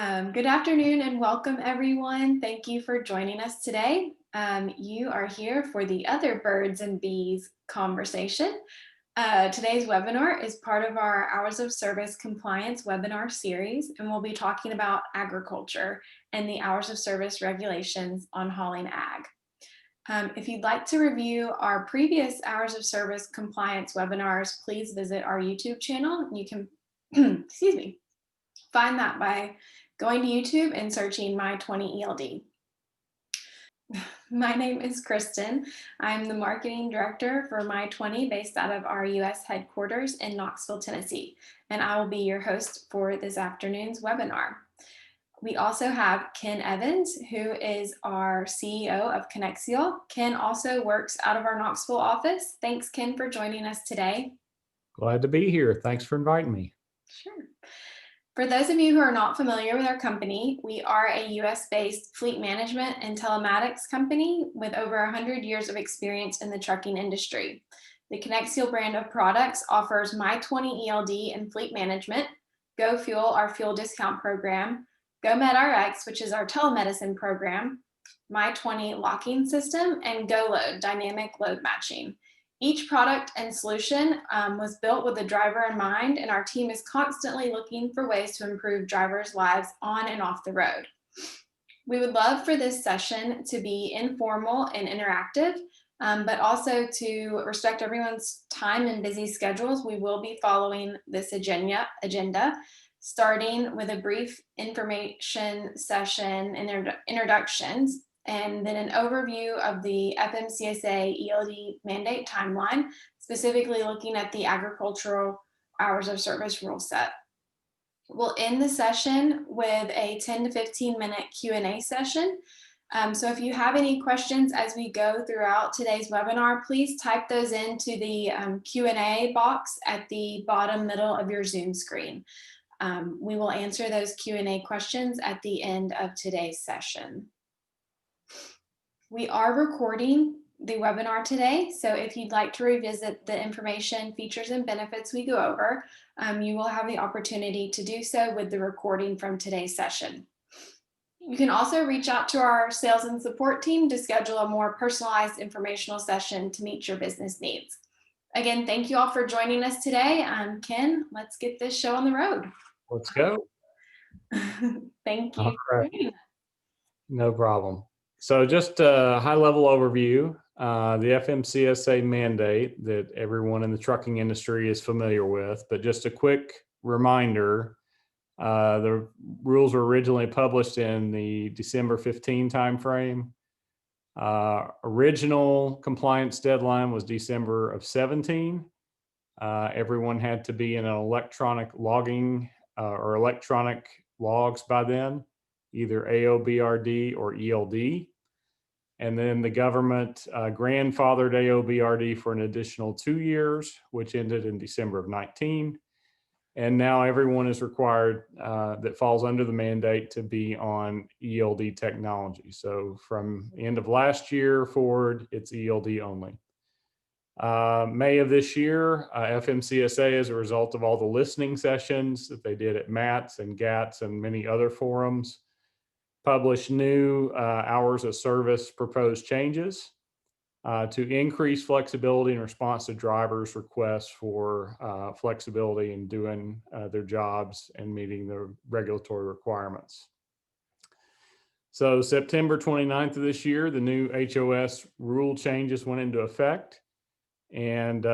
Good afternoon and welcome everyone. Thank you for joining us today. You are here for the Other Birds and Bees conversation. Today's webinar is part of our Hours of Service Compliance webinar series, and we'll be talking about agriculture and the Hours of Service regulations on hauling ag. If you'd like to review our previous Hours of Service Compliance webinars, please visit our YouTube channel. You can, excuse me, find that by going to YouTube and searching My20 ELD. My name is Kristen. I'm the marketing director for My20 based out of our US headquarters in Knoxville, Tennessee, and I will be your host for this afternoon's webinar. We also have Ken Evans, who is our CEO of Konexial. Ken also works out of our Knoxville office. Thanks, Ken, for joining us today. Glad to be here. Thanks for inviting me. Sure. For those of you who are not familiar with our company, we are a US-based fleet management and telematics company with over 100 years of experience in the trucking industry. The Konexial brand of products offers My20 ELD and fleet management, Go Fuel, our fuel discount program, GoMedRx, which is our telemedicine program, My20 locking system, and Go Load, dynamic load matching. Each product and solution was built with the driver in mind, and our team is constantly looking for ways to improve drivers' lives on and off the road. We would love for this session to be informal and interactive, but also to respect everyone's time and busy schedules. We will be following this agenda, starting with a brief information session and introductions, and then an overview of the Fmcsa ELD mandate timeline, specifically looking at the agricultural hours of service rule set. We'll end the session with a 10 to 15 minute Q&A session. So if you have any questions as we go throughout today's webinar, please type those into the Q&A box at the bottom middle of your Zoom screen. We will answer those Q&A questions at the end of today's session. We are recording the webinar today, so if you'd like to revisit the information, features, and benefits we go over, you will have the opportunity to do so with the recording from today's session. You can also reach out to our sales and support team to schedule a more personalized informational session to meet your business needs. Again, thank you all for joining us today. Ken, let's get this show on the road. Let's go. Thank you. All right. No problem. So just a high-level overview, the Fmcsa mandate that everyone in the trucking industry is familiar with, but just a quick reminder, the rules were originally published in the December 15 timeframe. Original compliance deadline was December of 17. Everyone had to be in an electronic logging or electronic logs by then, either AOBRD or ELD. And then the government grandfathered AOBRD for an additional 2 years, which ended in December of 19. And now everyone is required that falls under the mandate to be on ELD technology. So from the end of last year forward, it's ELD only. May of this year, Fmcsa, as a result of all the listening sessions that they did at MATS and GATS and many other forums, published new hours of service proposed changes to increase flexibility in response to drivers' requests for flexibility in doing their jobs and meeting the regulatory requirements. So September 29th of this year, the new HOS rule changes went into effect. And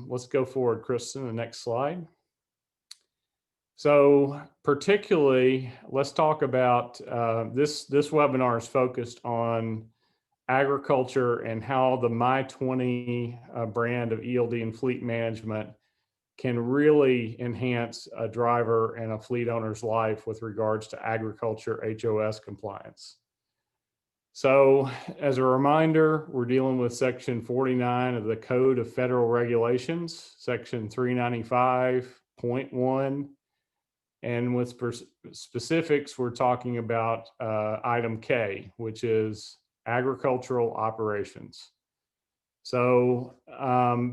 let's go forward, Kristen, the next slide. So particularly, let's talk about this webinar is focused on agriculture and how the My20 brand of ELD and fleet management can really enhance a driver and a fleet owner's life with regards to agriculture HOS compliance. So as a reminder, we're dealing with Section 49 of the Code of Federal Regulations, Section 395.1. And with specifics, we're talking about item K, which is agricultural operations. So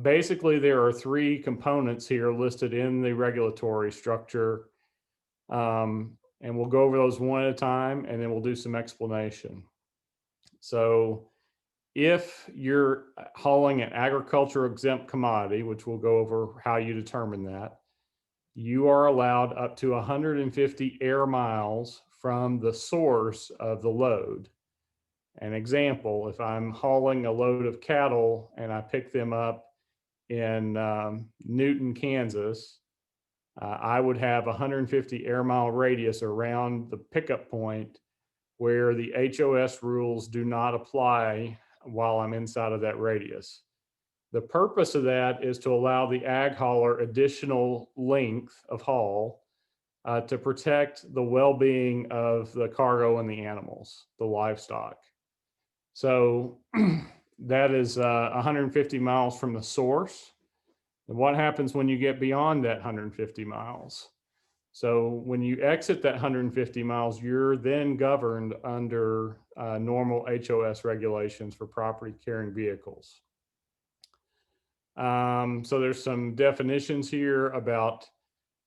basically, there are three components here listed in the regulatory structure. and we'll go over those one at a time, and then we'll do some explanation. So if you're hauling an agriculture exempt commodity, which we'll go over how you determine that, you are allowed up to 150 air miles from the source of the load. An example, if I'm hauling a load of cattle and I pick them up in Newton, Kansas, I would have 150 air mile radius around the pickup point where the HOS rules do not apply while I'm inside of that radius. The purpose of that is to allow the ag hauler additional length of haul to protect the well-being of the cargo and the animals, the livestock. So that is 150 miles from the source. And what happens when you get beyond that 150 miles? So when you exit that 150 miles, you're then governed under normal HOS regulations for property carrying vehicles. So there's some definitions here about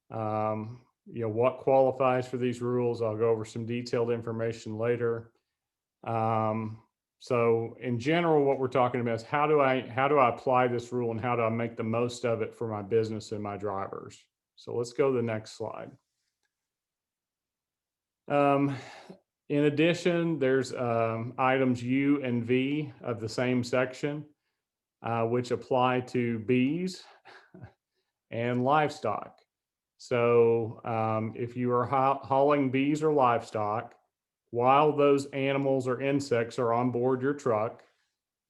what qualifies for these rules. I'll go over some detailed information later. So in general, what we're talking about is how do I apply this rule and how do I make the most of it for my business and my drivers? So let's go to the next slide. In addition, there's items U and V of the same section, which apply to bees and livestock. So if you are hauling bees or livestock, while those animals or insects are on board your truck,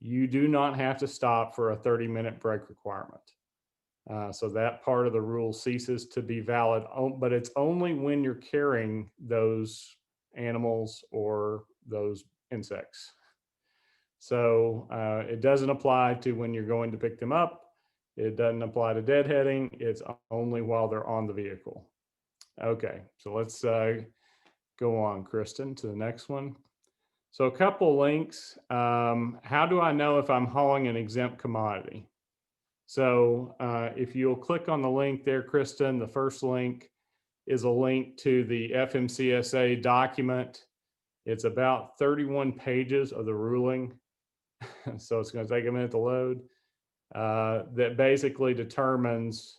you do not have to stop for a 30-minute break requirement. So that part of the rule ceases to be valid, but it's only when you're carrying those animals or those insects. So it doesn't apply to when you're going to pick them up. It doesn't apply to deadheading. It's only while they're on the vehicle. Okay, so let's go on, Kristen, to the next one. So a couple links. How do I know if I'm hauling an exempt commodity? So if you'll click on the link there, Kristen, the first link is a link to the Fmcsa document. It's about 31 pages of the ruling. So it's going to take a minute to load. That basically determines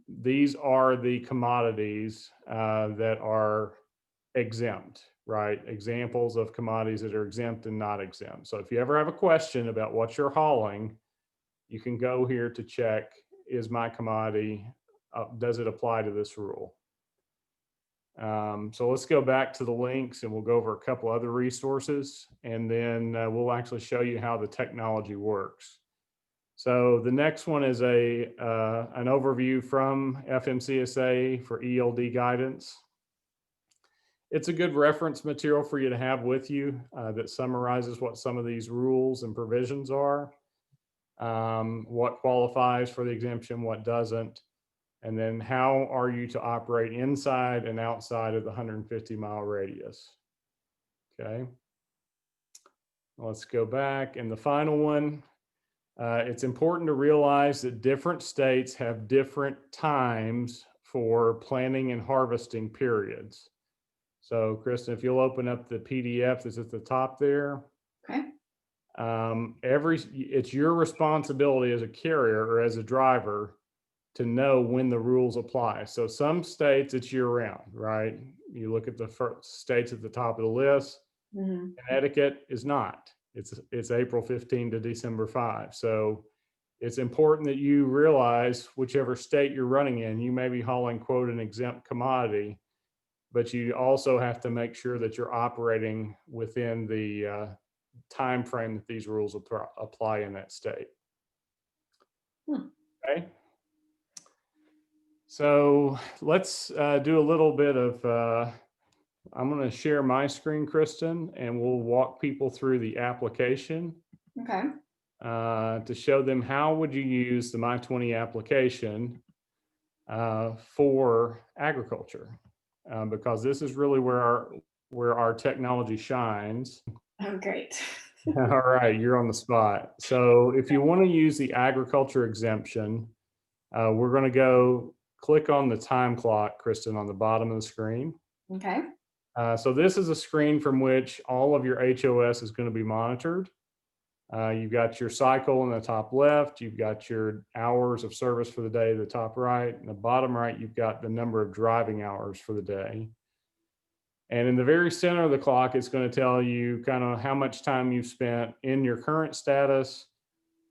these are the commodities that are exempt, right? Examples of commodities that are exempt and not exempt. So if you ever have a question about what you're hauling, you can go here to check, is my commodity, does it apply to this rule? So let's go back to the links and we'll go over a couple other resources, and then we'll actually show you how the technology works. So the next one is an overview from Fmcsa for ELD guidance. It's a good reference material for you to have with you that summarizes what some of these rules and provisions are, what qualifies for the exemption, what doesn't, and then how are you to operate inside and outside of the 150-mile radius. Okay, let's go back. And the final one, it's important to realize that different states have different times for planting and harvesting periods. So Kristen, if you'll open up the PDF that's at the top there. Okay. It's your responsibility as a carrier or as a driver to know when the rules apply. So some states it's year round, right? You look at the first states at the top of the list. Mm-hmm. Connecticut is not. It's April 15 to December 5. So it's important that you realize whichever state you're running in, you may be hauling, quote, an exempt commodity, but you also have to make sure that you're operating within the time frame that these rules apply in that state. Okay. So let's do a little bit of, I'm going to share my screen, Kristen, and we'll walk people through the application. Okay. To show them how would you use the My20 application for agriculture, because this is really where our technology shines. Oh, great. All right, you're on the spot. So if you want to use the agriculture exemption, we're going to go click on the time clock, Kristen, on the bottom of the screen. Okay. So this is a screen from which all of your HOS is going to be monitored. You've got your cycle in the top left. You've got your hours of service for the day, the top right. In the bottom right, you've got the number of driving hours for the day. And in the very center of the clock, it's going to tell you kind of how much time you've spent in your current status,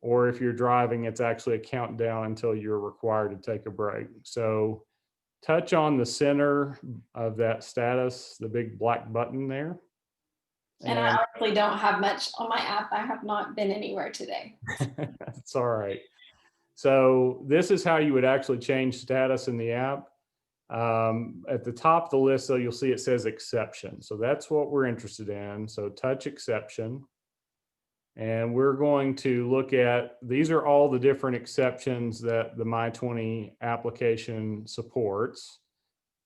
or if you're driving, it's actually a countdown until you're required to take a break. So touch on the center of that status, the big black button there. And I honestly don't have much on my app. I have not been anywhere today. That's all right. So this is how you would actually change status in the app. At the top of the list, though, you'll see it says exception. So that's what we're interested in. So touch exception. And we're going to look at, these are all the different exceptions that the My20 application supports.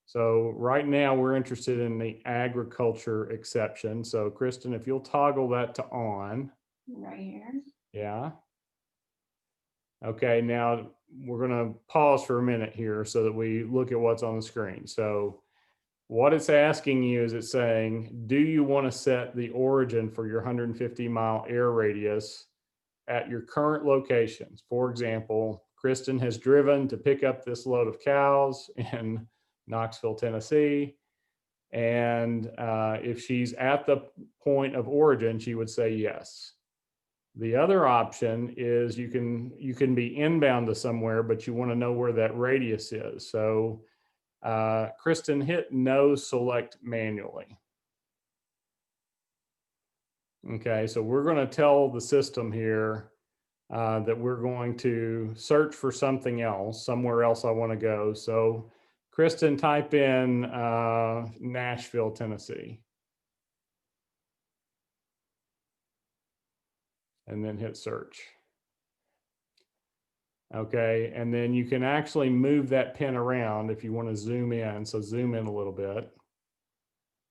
So right now we're interested in the agriculture exception. So Kristen, if you'll toggle that to on. Right here. Yeah. Okay, now we're going to pause for a minute here so that we look at what's on the screen. So what it's asking you is it's saying, do you want to set the origin for your 150-mile air radius at your current locations? For example, Kristen has driven to pick up this load of cows in Knoxville, Tennessee. And if she's at the point of origin, she would say yes. The other option is you can be inbound to somewhere, but you want to know where that radius is. So Kristen, hit no select manually. Okay, so we're going to tell the system here that we're going to search for something else, somewhere else I want to go. So Kristen, type in Nashville, Tennessee. And then hit search. Okay, and then you can actually move that pin around if you want to zoom in. So zoom in a little bit.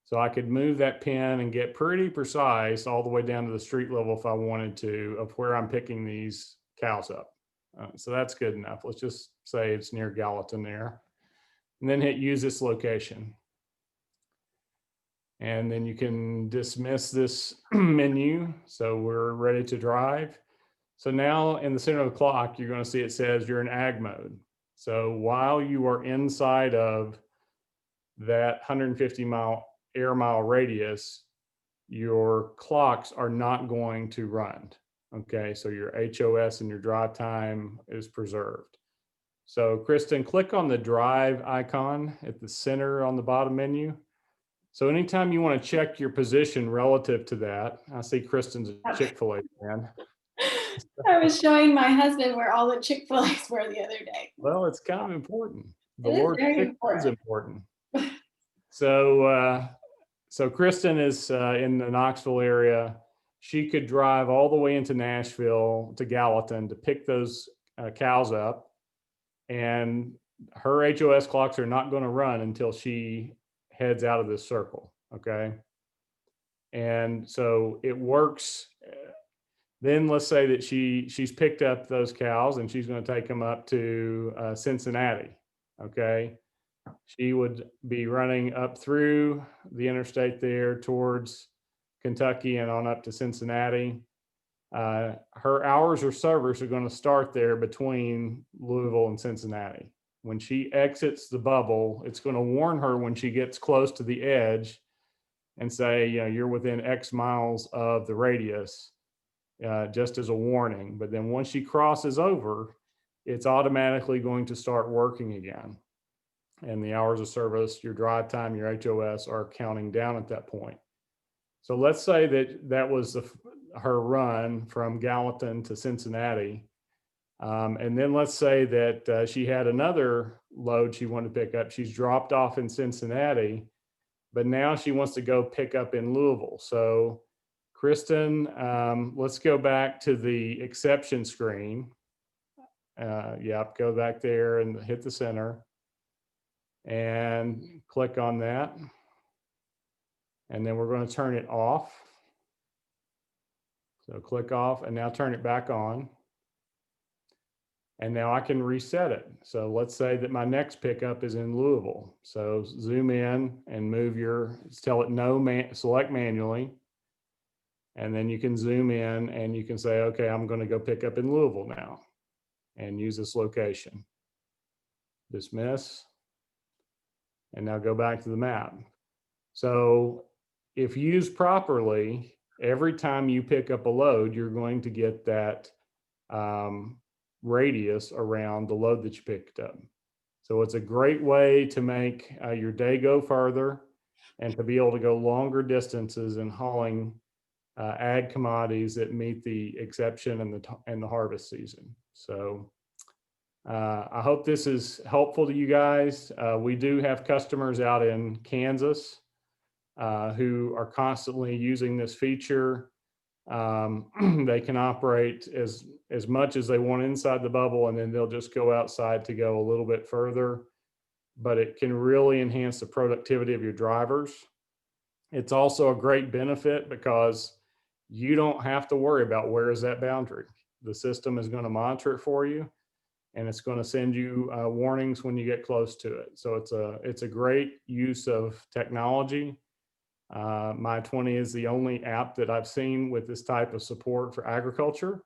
So I could move that pin and get pretty precise all the way down to the street level if I wanted to of where I'm picking these cows up. So that's good enough. Let's just say it's near Gallatin there. And then hit use this location. And then you can dismiss this menu. So we're ready to drive. So now in the center of the clock, you're going to see it says you're in ag mode. So while you are inside of that 150-mile air mile radius, your clocks are not going to run. Okay, so your HOS and your drive time is preserved. So Kristen, click on the drive icon at the center on the bottom menu. So anytime you want to check your position relative to that, I see Kristen's a Chick-fil-A fan. I was showing my husband where all the Chick-fil-A's were the other day. Well, it's kind of important. The It is Lord's very chicken is important. important. So Kristen is in the Knoxville area. She could drive all the way into Nashville to Gallatin to pick those cows up. And her HOS clocks are not going to run until she heads out of this circle. Okay. And so it works. Then let's say that she's picked up those cows and she's going to take them up to Cincinnati. Okay. She would be running up through the interstate there towards Kentucky and on up to Cincinnati. Her hours of service are going to start there between Louisville and Cincinnati. When she exits the bubble, it's going to warn her when she gets close to the edge and say, you know, you're within X miles of the radius, just as a warning. But then once she crosses over, it's automatically going to start working again. And the hours of service, your drive time, your HOS are counting down at that point. So let's say that that was her run from Gallatin to Cincinnati. And then let's say that she had another load she wanted to pick up. She's dropped off in Cincinnati, but now she wants to go pick up in Louisville. So Kristen, let's go back to the exception screen. Yep, go back there and hit the center and click on that. And then we're going to turn it off. So click off and now turn it back on. And now I can reset it. So let's say that my next pickup is in Louisville. So zoom in and move tell it no, select manually. And then you can zoom in and you can say, okay, I'm going to go pick up in Louisville now and use this location. Dismiss. And now go back to the map. So if used properly, every time you pick up a load, you're going to get that radius around the load that you picked up. So it's a great way to make your day go further and to be able to go longer distances in hauling ag commodities that meet the exception and the harvest season. So I hope this is helpful to you guys. We do have customers out in Kansas who are constantly using this feature. They can operate as much as they want inside the bubble, and then they'll just go outside to go a little bit further. But it can really enhance the productivity of your drivers. It's also a great benefit because you don't have to worry about where is that boundary. The system is going to monitor it for you, and it's going to send you warnings when you get close to it. So it's a great use of technology. My20 is the only app that I've seen with this type of support for agriculture.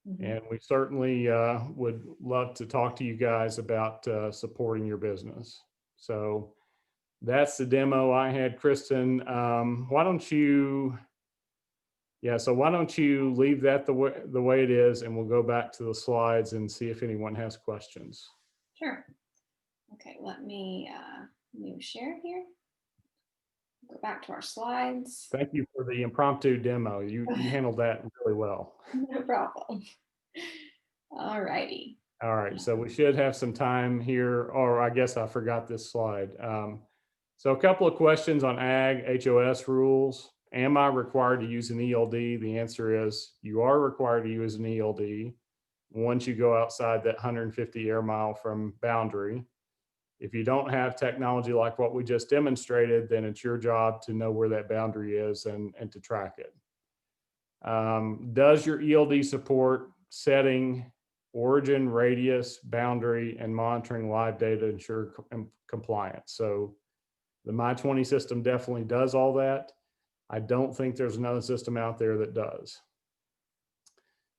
Mm-hmm. And we certainly would love to talk to you guys about supporting your business. So that's the demo I had. Kristen, why don't you leave that the way it is, and we'll go back to the slides and see if anyone has questions. Sure. Okay, let me share here. Go back to our slides. Thank you for the impromptu demo. You handled that really well. No problem. All righty. All right, so we should have some time here, or I guess I forgot this slide. So a couple of questions on ag HOS rules. Am I required to use an ELD? The answer is you are required to use an ELD once you go outside that 150 air mile from boundary. If you don't have technology like what we just demonstrated, then it's your job to know where that boundary is and to track it. Does your ELD support setting origin, radius, boundary, and monitoring live data to ensure compliance? So the My20 system definitely does all that. I don't think there's another system out there that does.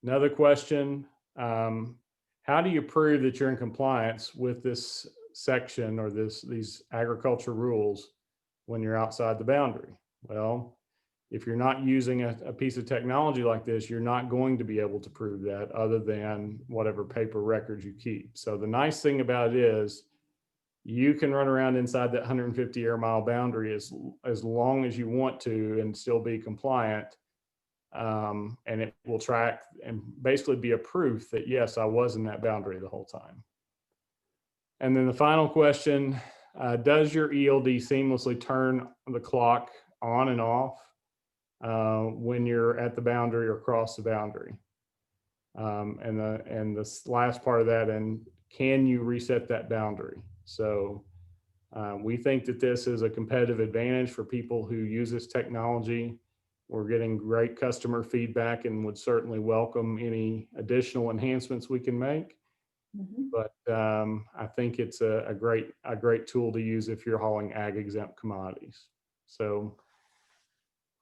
Another question, how do you prove that you're in compliance with this section or these agriculture rules when you're outside the boundary? Well, if you're not using a piece of technology like this, you're not going to be able to prove that other than whatever paper records you keep. So the nice thing about it is you can run around inside that 150 air mile boundary as long as you want to and still be compliant. And it will track and basically be a proof that, yes, I was in that boundary the whole time. And then the final question, does your ELD seamlessly turn the clock on and off when you're at the boundary or across the boundary? And the last part of that, and can you reset that boundary? So we think that this is a competitive advantage for people who use this technology. We're getting great customer feedback and would certainly welcome any additional enhancements we can make. Mm-hmm. But I think it's a great tool to use if you're hauling ag exempt commodities. So,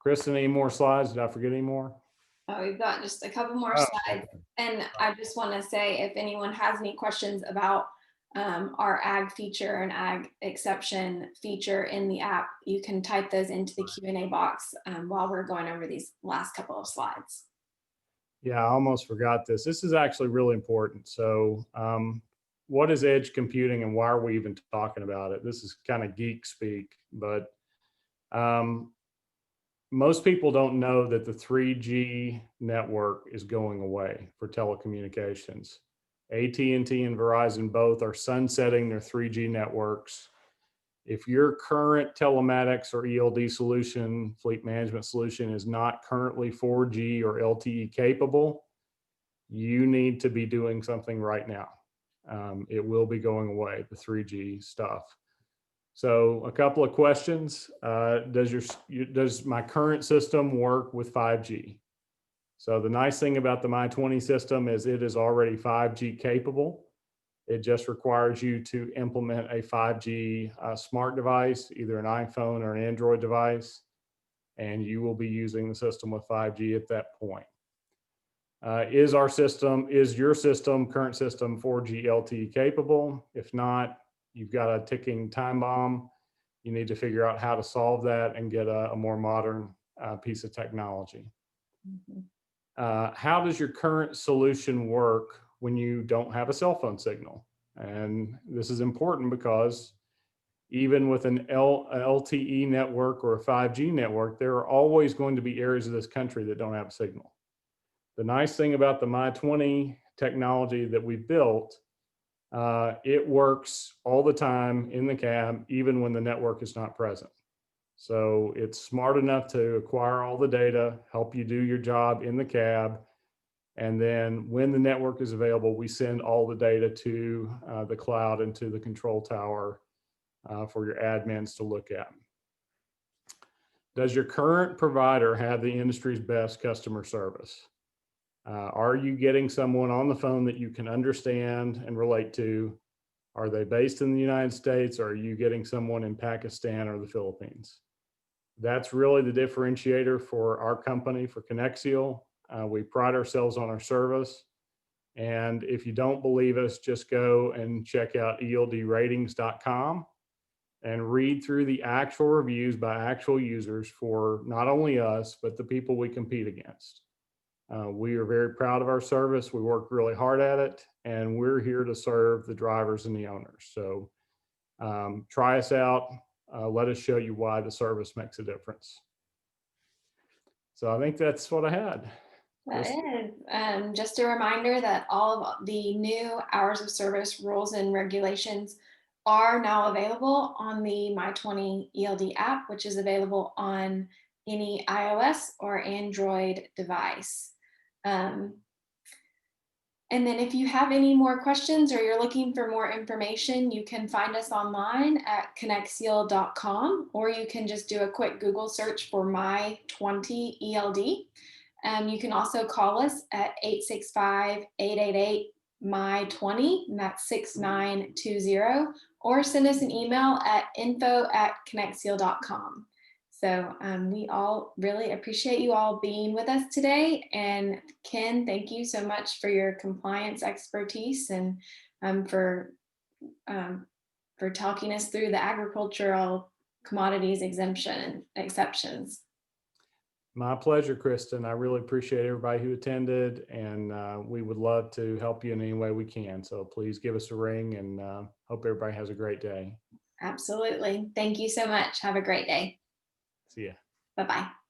Kristen, any more slides? Did I forget any more? Oh, we've got just a couple more slides. And I just want to say, if anyone has any questions about our ag feature and ag exception feature in the app, you can type those into the Q&A box while we're going over these last couple of slides. Yeah, I almost forgot this. This is actually really important. So what is edge computing and why are we even talking about it? This is kind of geek speak, but most people don't know that the 3G network is going away for telecommunications. AT&T and Verizon both are sunsetting their 3G networks. If your current telematics or ELD solution, fleet management solution, is not currently 4G or LTE capable, you need to be doing something right now. It will be going away, the 3G stuff. So a couple of questions. Does my current system work with 5G? So the nice thing about the My20 system is it is already 5G capable. It just requires you to implement a 5G smart device, either an iPhone or an Android device, and you will be using the system with 5G at that point. Is your system, current system, 4G LTE capable? If not, you've got a ticking time bomb. You need to figure out how to solve that and get a more modern piece of technology. How does your current solution work when you don't have a cell phone signal? And this is important because even with an LTE network or a 5G network, there are always going to be areas of this country that don't have a signal. The nice thing about the My20 technology that we built, it works all the time in the cab, even when the network is not present. So it's smart enough to acquire all the data, help you do your job in the cab. And then when the network is available, we send all the data to the cloud and to the control tower for your admins to look at. Does your current provider have the industry's best customer service? Are you getting someone on the phone that you can understand and relate to? Are they based in the United States, or are you getting someone in Pakistan or the Philippines? That's really the differentiator for our company, for Konexial. We pride ourselves on our service. And if you don't believe us, just go and check out eldratings.com and read through the actual reviews by actual users for not only us, but the people we compete against. We are very proud of our service. We work really hard at it, and we're here to serve the drivers and the owners. So try us out. Let us show you why the service makes a difference. So I think that's what I had. That is. Just a reminder that all of the new hours of service rules and regulations are now available on the My20 ELD app, which is available on any iOS or Android device. And then if you have any more questions or you're looking for more information, you can find us online at conexial.com, or you can just do a quick Google search for My20 ELD. You can also call us at 865-888-MY20, and that's 6920, or send us an email at info@conexial.com. So we all really appreciate you all being with us today. And Ken, thank you so much for your compliance expertise and for talking us through the agricultural commodities exemption and exceptions. My pleasure, Kristen. I really appreciate everybody who attended, and we would love to help you in any way we can. So please give us a ring, and hope everybody has a great day. Absolutely. Thank you so much. Have a great day. See ya. Bye-bye.